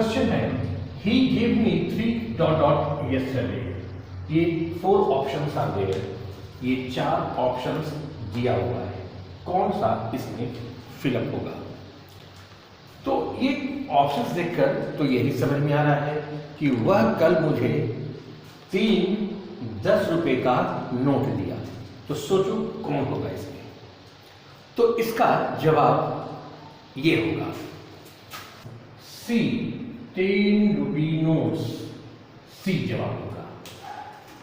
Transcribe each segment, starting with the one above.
Question है ही give me 3 dot dot yesterday. ये 4 ऑप्शंस आ गए, ये 4 ऑप्शंस दिया हुआ है, कौन सा इसमें फिलअप होगा। तो ये ऑप्शंस देखकर तो यही समझ में आ रहा है कि वह कल मुझे 3 10 रुपए का नोट दिया। तो सोचो कौन होगा इसमें। तो इसका जवाब ये होगा सी, 10 रुपी नोट्स। सी जवाब होगा।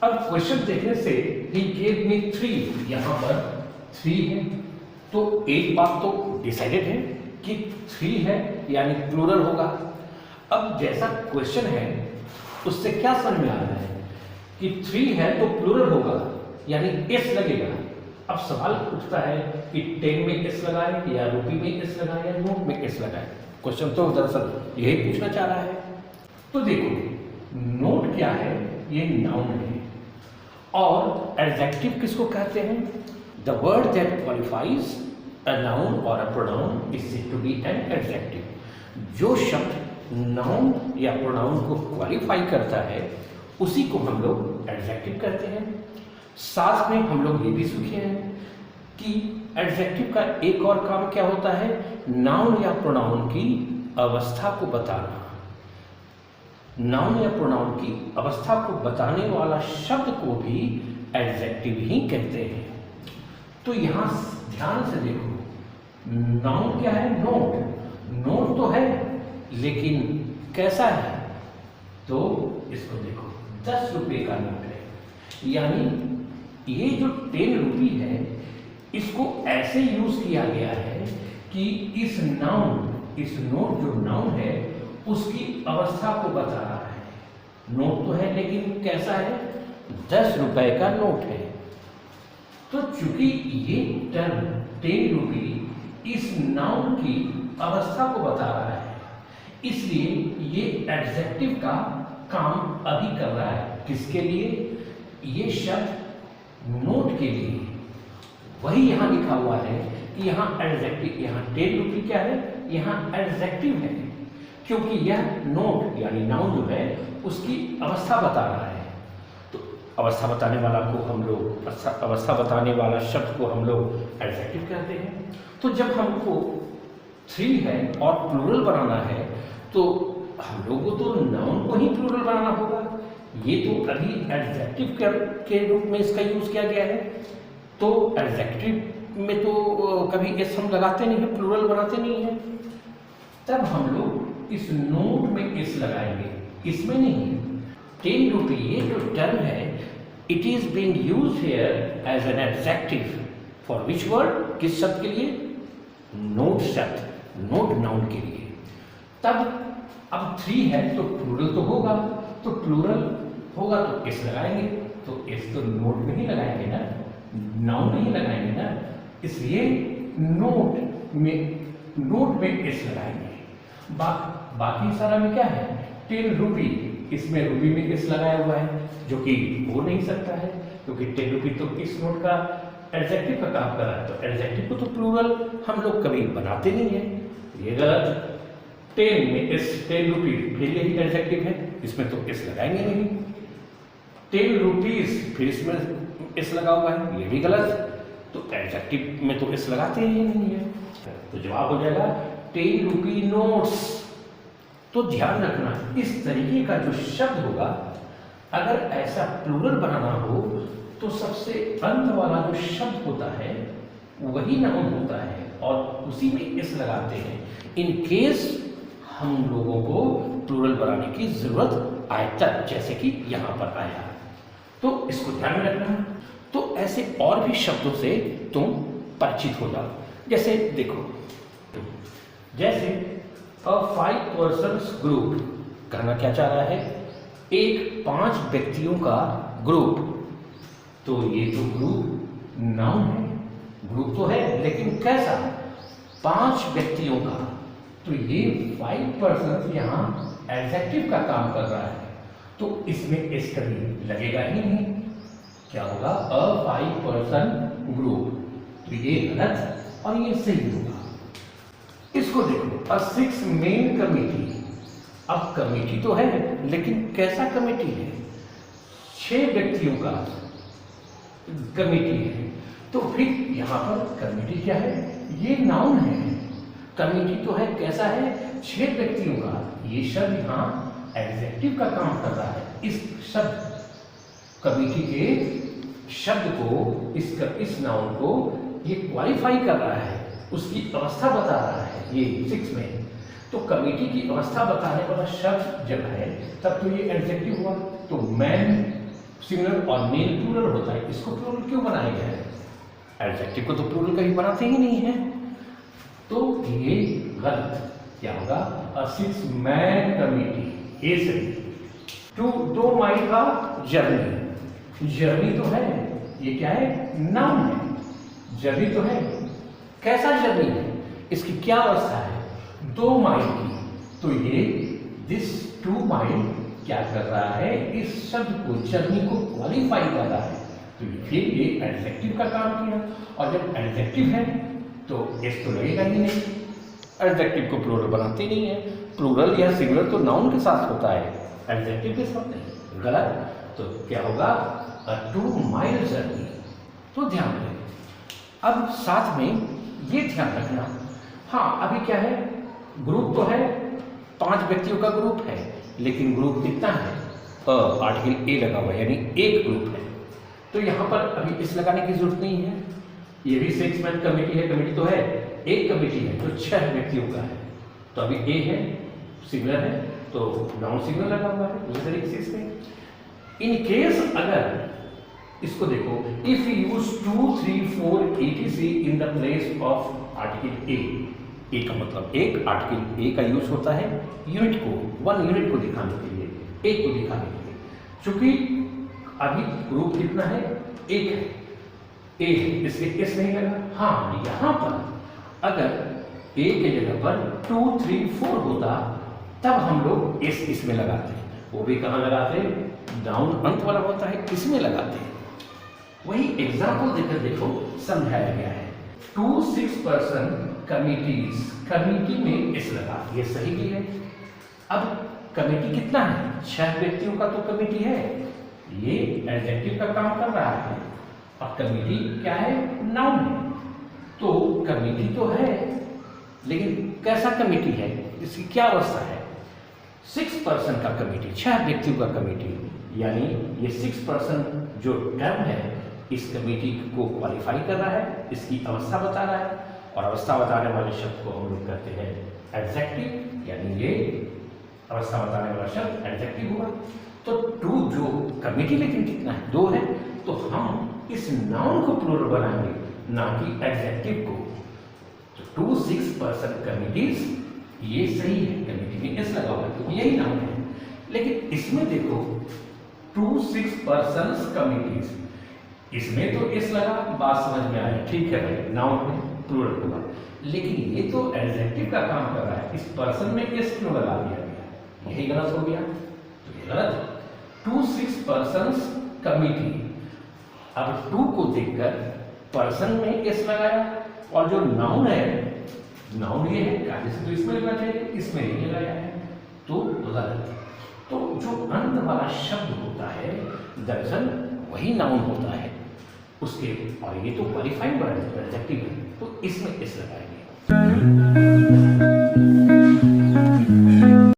अब क्वेश्चन देखने से ही गेव मी 3, यहां पर 3 है, तो एक बात तो डिसाइडेड है कि 3 है यानी प्लूरल होगा। अब जैसा क्वेश्चन है उससे क्या समझ में आ रहा है कि 3 है तो प्लूरल होगा यानी एस लगेगा। अब सवाल उठता है कि 10 में एस लगाए या रुपी में एस लगाए या नोट में एस लगाए। क्वेश्चन तो दरअसल यही पूछना चाह रहा है। तो देखो, नोट क्या है, ये नाउन है और एडजेक्टिव किसको कहते हैं? The word that qualifies a noun और a pronoun is said to be an adjective. जो शब्द नाउन या प्रोनाउन को क्वालिफाई करता है उसी को हम लोग एडजेक्टिव कहते हैं। साथ में हम लोग ये भी सीखे हैं कि एडजेक्टिव का एक और काम क्या होता है, नाउन या प्रोनाउन की अवस्था को बताना। नाउन या प्रोनाउन की अवस्था को बताने वाला शब्द को भी एडजेक्टिव ही कहते हैं। तो यहां ध्यान से देखो, नाउन क्या है? नोट। नोट तो है लेकिन कैसा है? तो इसको देखो, 10 रुपए का नोट है, यानी ये जो 10 रुपी है इसको ऐसे यूज किया गया है कि इस नोट जो नाउन है उसकी अवस्था को बता रहा है। नोट तो है लेकिन कैसा है? 10 रुपए का नोट है। तो चूंकि ये टर्म 10 रुपी इस नाउन की अवस्था को बता रहा है, इसलिए ये एडजेक्टिव का काम अभी कर रहा है। किसके लिए? ये शब्द नोट के लिए। वही यहां लिखा हुआ है कि यहां एडजेक्टिव, यहां 10 रुपी क्या है, यहां एडजेक्टिव है, क्योंकि यह नोट यानी नाउन जो है उसकी अवस्था बता रहा है। तो अवस्था बताने वाला को हम लोग, अवस्था बताने वाला शब्द को हम लोग एडजेक्टिव कहते हैं। तो जब हमको 3 है और प्लूरल बनाना है तो हम लोगों को तो नाउन को ही प्लूरल बनाना होगा। ये तो अभी एडजेक्टिव के रूप में इसका यूज किया गया है। तो एडजेक्टिव में तो कभी एस हम लगाते नहीं है, प्लूरल बनाते नहीं है। तब हम लोग इस नोट में एस लगाएंगे, इसमें नहीं। 10 रुपी ये जो टर्म है, it is being used here as an adjective for which word? किस शब्द के लिए? नोट शब्द, नोट नाउन के लिए। तब अब 3 है तो प्लूरल तो होगा, तो प्लूरल होगा तो एस लगाएंगे। तो एस तो नोट में ही लगाएंगे ना, नाउन में ही लगाएंगे ना, इसलिए नोट में एस लगाएंगे। बाकी सारा में क्या है? 10 रुपी, इसमें रुपी में एस लगाया हुआ है, जो कि हो नहीं सकता है क्योंकि 10 रुपी तो इस नोट का एडजेक्टिव का काम कर रहा है। तो एडजेक्टिव को तो प्लूरल हम लोग कभी बनाते नहीं है, ये गलत। 10 में एस, 10 रुपी फिर यही एडजेक्टिव है, इसमें तो एस लगाएंगे नहीं। 10 रुपीज फिर इसमें एस लगा हुआ है, ये भी गलत। तो एडजेक्टिव में तो एस लगाते ही नहीं है। तो जवाब हो जाएगा 10 रुपी नोट्स। तो ध्यान रखना, इस तरीके का जो शब्द होगा, अगर ऐसा प्लूरल बनाना हो तो सबसे अंत वाला जो शब्द होता है वही नाउन होता है और उसी में एस लगाते हैं। इन केस हम लोगों को प्लूरल बनाने की जरूरत आए तक, जैसे कि यहां पर आया। तो इसको ध्यान में रखना। तो ऐसे और भी शब्दों से तुम परिचित हो जाओ। जैसे देखो, जैसे अ 5 पर्सन्स ग्रुप कहना क्या चाह रहा है? एक 5 व्यक्तियों का ग्रुप। तो ये तो ग्रुप नाउन है, ग्रुप तो है लेकिन कैसा? 5 व्यक्तियों का। तो ये 5 पर्सन्स यहाँ एडजेक्टिव का काम कर रहा है, तो इसमें एस कभी लगेगा ही नहीं। क्या होगा? अ 5 पर्सन ग्रुप। तो ये गलत और ये सही होगा। इसको देखो, अ 6 मेन कमिटी। अब कमेटी तो है, लेकिन कैसा कमेटी है? 6 व्यक्तियों का कमेटी है। तो फिर यहाँ पर कमेटी क्या है? ये नाउन है। कमेटी तो है, कैसा है? 6 व्यक्तियों का। ये शब्द यहाँ एडजेक्टिव का काम कर रहा है। इस शब्द कमेटी के शब्द को, इस नाउन को ये क्वालिफाई कर रहा है, उसकी अवस्था बता रहा है। ये 6 में तो कमेटी की अवस्था बताने वाला शब्द जब है तब तो ये एडजेक्टिव हुआ। तो मैन सिंगुलर और मेन प्लूरल होता है, इसको प्लूरल क्यों बनाया गया है? एडजेक्टिव को तो प्लूरल कभी बनाते ही नहीं है। तो ये गलत। क्या होगा? अ 6 मैन कमेटी। ए सही। 2 माइल का जर्नी। जर्नी तो है, ये क्या है? नाउन है। जर्नी तो है, कैसा जर्नी है? इसकी क्या अवस्था है? 2 माइल की। तो ये दिस 2 माइल क्या कर रहा है? इस शब्द को, जर्नी को क्वालिफाई कर रहा है। तो फिर ये एडजेक्टिव का काम किया। और जब एडजेक्टिव है तो एस तो लगेगा ही नहीं। एडजेक्टिव को प्लूरल बनाते नहीं है। प्लूरल या सिंगुलर तो नाउन के साथ होता है, एडजेक्टिव के साथ नहीं। गलत। तो क्या होगा? अ 2 माइल जर्नी। तो ध्यान दें। अब साथ में ये ध्यान रखना, हाँ अभी क्या है? ग्रुप तो है, 5 व्यक्तियों का ग्रुप है, लेकिन ग्रुप कितना है? आर्टिकल ए लगा हुआ है, यानी एक ग्रुप है। तो यहाँ पर अभी इस लगाने की जरूरत नहीं है। ये भी 6 मैन कमेटी है। कमेटी तो है, एक कमेटी है जो 6 व्यक्तियों का है। तो अभी ए है, सिंगुलर है, तो नाउन सिंगुलर लगा हुआ है उसी तरीके से इसमें। इन केस अगर इसको देखो, if you use 2, 3, 4 etc in the place of article A. A का मतलब एक, आर्टिकल ए का यूज होता है यूनिट को, 1 यूनिट को दिखाने के लिए, एक को दिखाने के लिए। चूंकि अभी ग्रुप कितना है? एक है, ए है, इसलिए एस नहीं लगा। हाँ, यहां पर अगर ए के जगह पर 2, 3, 4 होता तब हम लोग एस इसमें लगाते हैं। वो भी कहाँ लगाते हैं? नाउन अंत वाला होता है, इसमें लगाते हैं। वही एग्जाम्पल देकर देखो, समझाया गया है। 2 6 पर्सन कमिटीज। कमिटी में इस लगा, ये सही भी है। अब कमेटी कितना है? 6 व्यक्तियों का तो कमेटी है, ये एडजेक्टिव का काम कर रहा है। और कमेटी क्या है? नाउन है। तो कमेटी तो है, लेकिन कैसा कमेटी है? इसकी क्या अवस्था है? 6 पर्सन का कमेटी, 6 व्यक्तियों का कमेटी, यानी ये 6 पर्सन जो टर्म है इस कमेटी को क्वालिफाई कर रहा है, इसकी अवस्था बता रहा है। और अवस्था बताने वाले शब्द को हम लोग कहते हैं एडजेक्टिव, यानी ये अवस्था बताने वाला शब्द एडजेक्टिव हुआ। तो 2 जो कमेटी, लेकिन कितना है? 2 है। तो हम इस नाउन को प्लूरल बनाएंगे, ना कि एडजेक्टिव को। तो 2 6 पर्सन कमिटीज, ये सही है। कमेटी में एस लगा हुआ है तो यही नाउन है। लेकिन इसमें देखो 2 6 पर्सन्स कमिटीज, इसमें तो एस लगा, बात समझ में आया, ठीक है भाई, नाउन में प्लूरल होगा। लेकिन ये तो एडजेक्टिव का काम कर रहा है, इस पर्सन में एस क्यों लगा दिया गया? यही गलत हो गया। तो ये गलत। 2 6 पर्सन्स कमिटी। अब 2 को देखकर पर्सन में एस लगाया, और जो नाउन है, नाउन ये है, कार्य से तो इसमें लगना चाहिए, इसमें नहीं लगाया है, तो गलत। तो जो अंत वाला शब्द होता है दरअसल वही नाउन होता है उसके, और ये तो क्वालिफाइंग वर्ड है, एडजेक्टिव है, तो इसमें एस लगाएंगे।